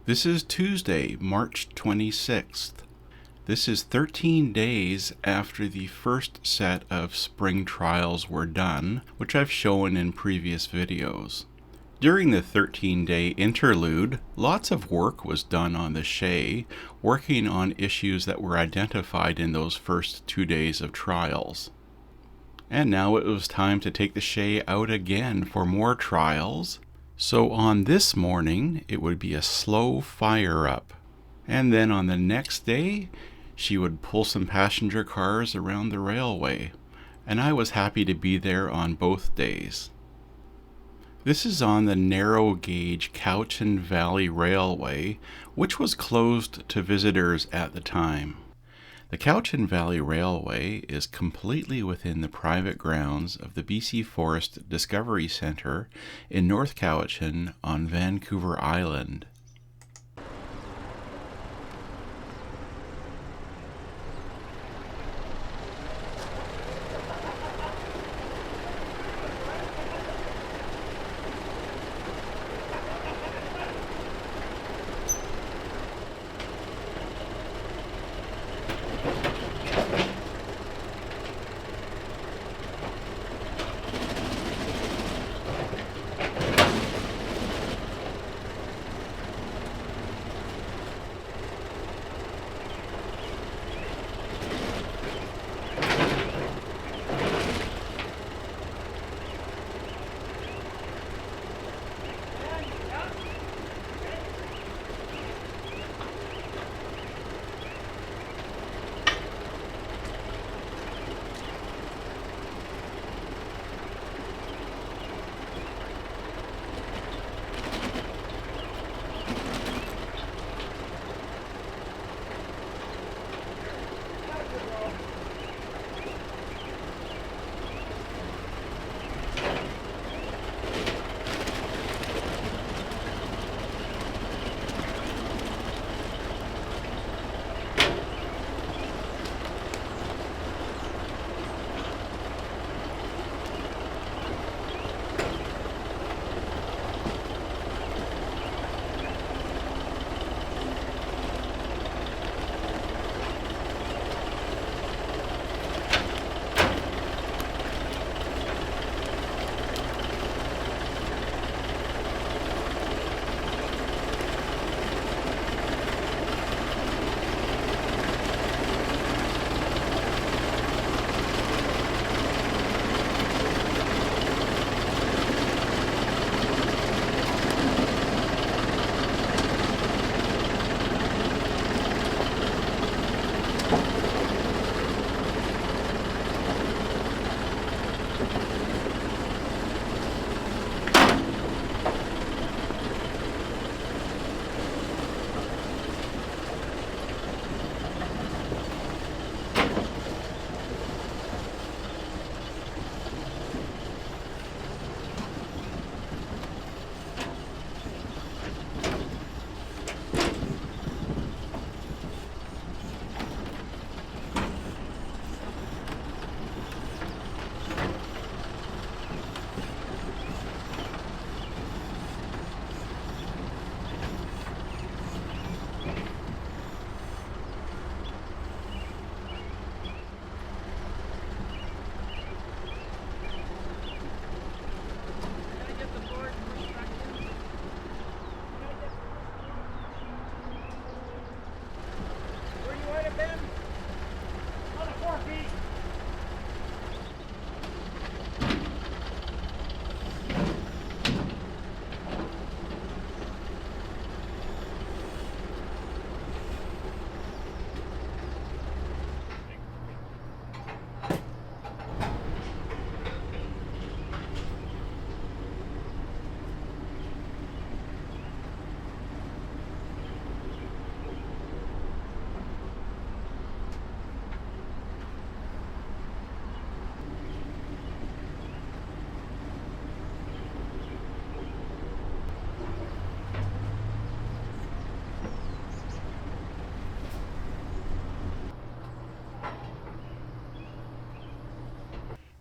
This is Tuesday, March 26th. This is 13 days after the first set of spring trials were done, which I've shown in previous videos. During the 13-day interlude, lots of work was done on the Shay, working on issues that were identified in those first 2 days of trials. And now it was time to take the Shay out again for more trials. So on this morning, it would be a slow FireUp. And then on the next day, she would pull some passenger cars around the railway. And I was happy to be there on both days. This is on the narrow gauge Cowichan Valley Railway, which was closed to visitors at the time. The Cowichan Valley Railway is completely within the private grounds of the BC Forest Discovery Centre in North Cowichan on Vancouver Island.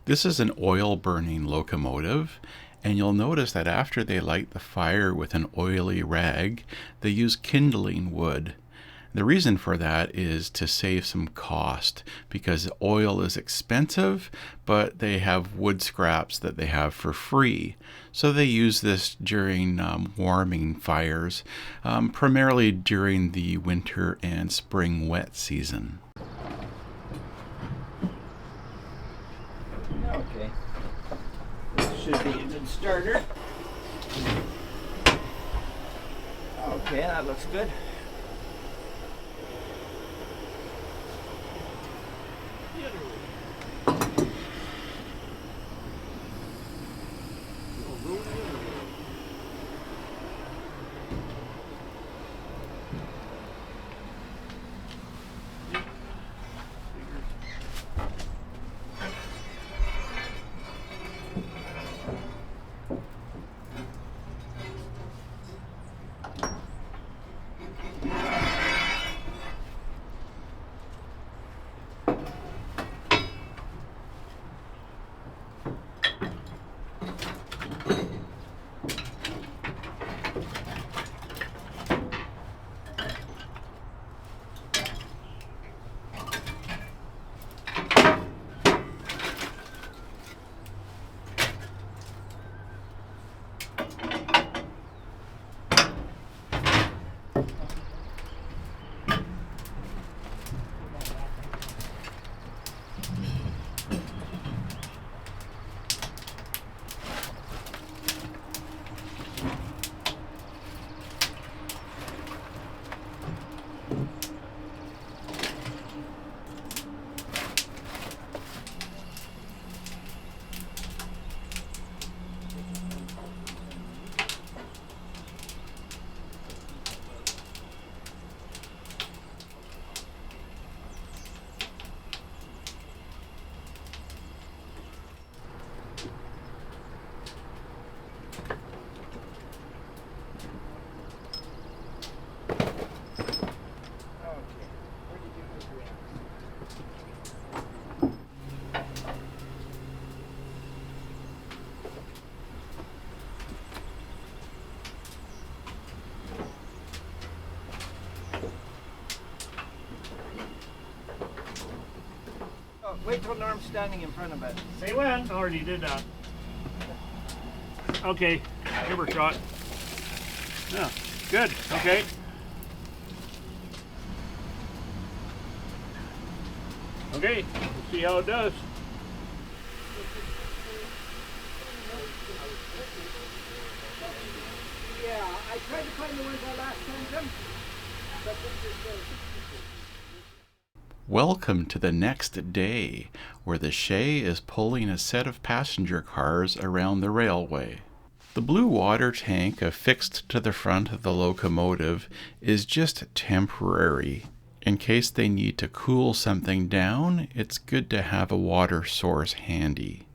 This is an oil-burning locomotive, And you'll notice that after they light the fire with an oily rag, they use kindling wood. The reason for that is to save some cost, because oil is expensive, but they have wood scraps that they have for free. So they use this during warming fires, primarily during the winter and spring wet season. Okay, this should be a good starter. Okay, that looks good. Wait till Norm's standing in front of it. Say when. Already did that. Okay, give her a shot. Yeah, good. Okay. Okay, let's see how it does. Yeah, I tried to find the ones I last sent them, but Welcome to the next day, where the Shay is pulling a set of passenger cars around the railway. The blue water tank affixed to the front of the locomotive is just temporary. In case they need to cool something down, it's good to have a water source handy.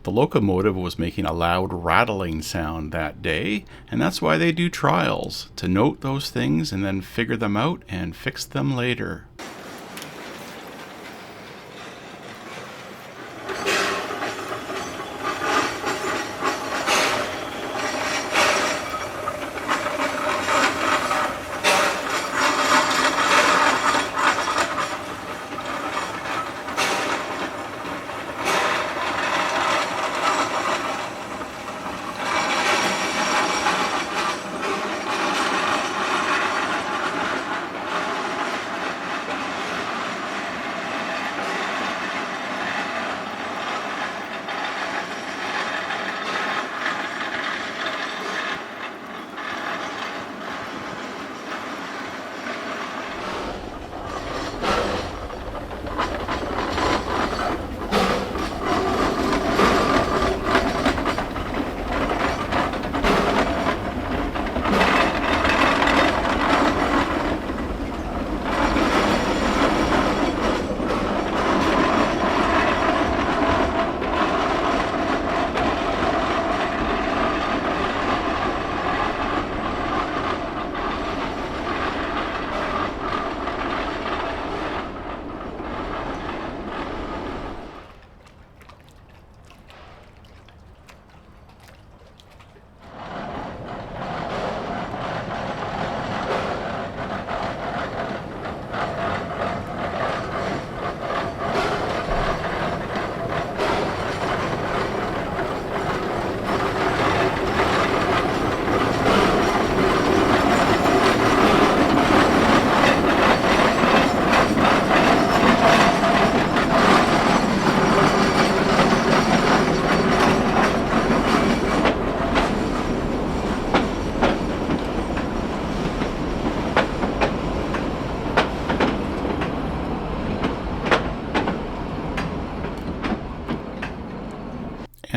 The locomotive was making a loud rattling sound that day, and that's why they do trials, to note those things and then figure them out and fix them later.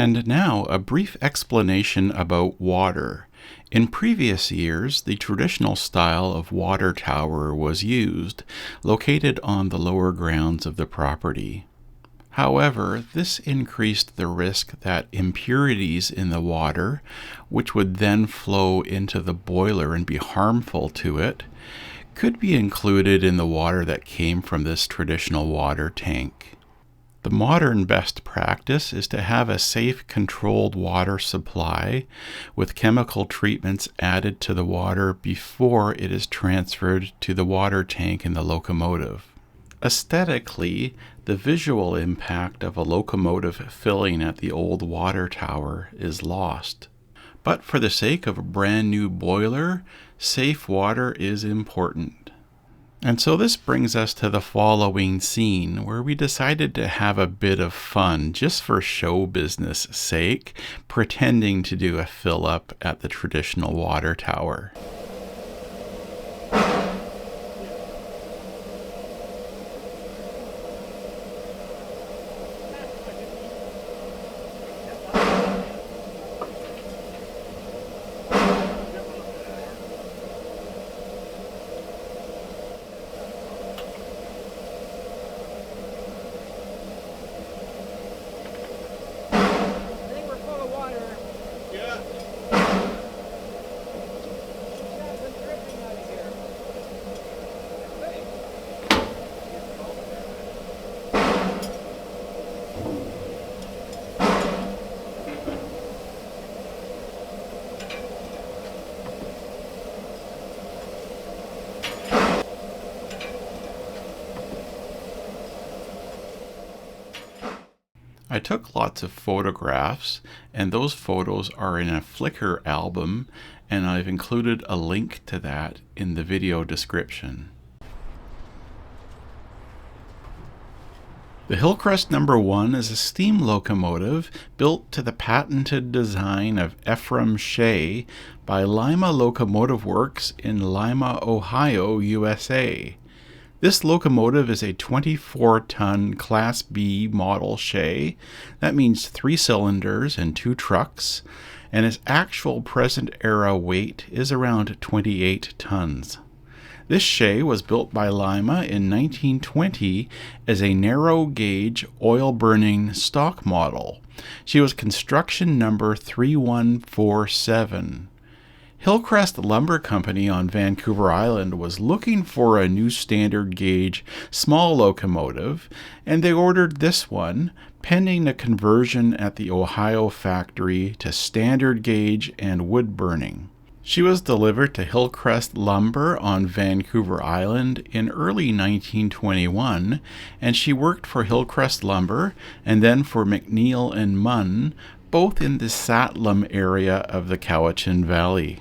And now a brief explanation about water. In previous years, the traditional style of water tower was used, located on the lower grounds of the property. However, this increased the risk that impurities in the water, which would then flow into the boiler and be harmful to it, could be included in the water that came from this traditional water tank. The modern best practice is to have a safe, controlled water supply with chemical treatments added to the water before it is transferred to the water tank in the locomotive. Aesthetically, the visual impact of a locomotive filling at the old water tower is lost. But for the sake of a brand new boiler, safe water is important. And so this brings us to the following scene, where we decided to have a bit of fun just for show business sake, pretending to do a fill up at the traditional water tower. I took lots of photographs, and those photos are in a Flickr album, and I've included a link to that in the video description. The Hillcrest No. 1 is a steam locomotive built to the patented design of Shay by Lima Locomotive Works in Lima, Ohio, USA. This locomotive is a 24-ton Class-B model Shay. That means 3 cylinders and 2 trucks, and its actual present-era weight is around 28 tons. This Shay was built by Lima in 1920 as a narrow-gauge, oil-burning stock model. She was construction number 3147. Hillcrest Lumber Company on Vancouver Island was looking for a new standard gauge small locomotive, and they ordered this one, pending a conversion at the Ohio factory to standard gauge and wood burning. She was delivered to Hillcrest Lumber on Vancouver Island in early 1921, and she worked for Hillcrest Lumber and then for McNeil and Munn, both in the Satlam area of the Cowichan Valley.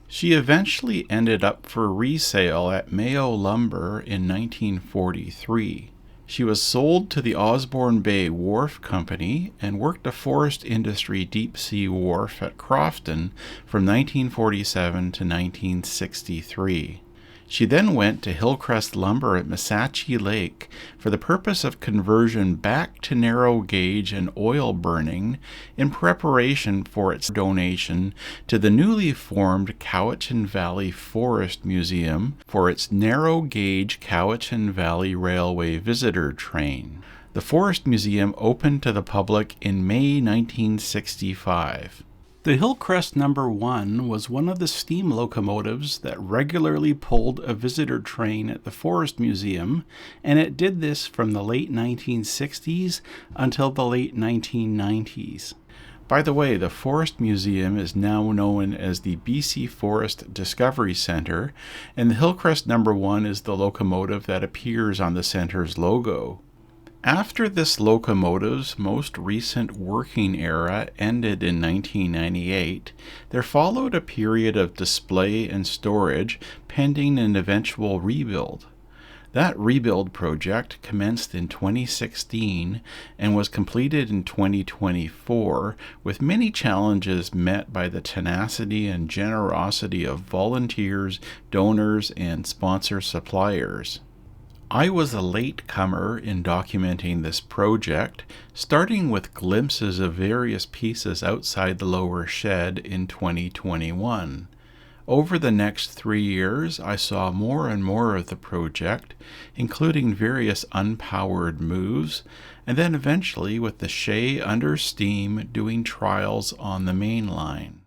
She eventually ended up for resale at Mayo Lumber in 1943. She was sold to the Osborne Bay Wharf Company and worked a forest industry deep-sea wharf at Crofton from 1947 to 1963. She then went to Hillcrest Lumber at Missachi Lake for the purpose of conversion back to narrow gauge and oil burning in preparation for its donation to the newly formed Cowichan Valley Forest Museum for its narrow gauge Cowichan Valley Railway visitor train. The Forest Museum opened to the public in May 1965. The Hillcrest No. 1 was one of the steam locomotives that regularly pulled a visitor train at the Forest Museum, and it did this from the late 1960s until the late 1990s. By the way, the Forest Museum is now known as the BC Forest Discovery Centre, and the Hillcrest No. 1 is the locomotive that appears on the center's logo. After this locomotive's most recent working era ended in 1998, there followed a period of display and storage pending an eventual rebuild. That rebuild project commenced in 2016 and was completed in 2024, with many challenges met by the tenacity and generosity of volunteers, donors, and sponsor suppliers. I was a latecomer in documenting this project, starting with glimpses of various pieces outside the lower shed in 2021. Over the next 3 years, I saw more and more of the project, including various unpowered moves, and then eventually with the Shay under steam doing trials on the main line.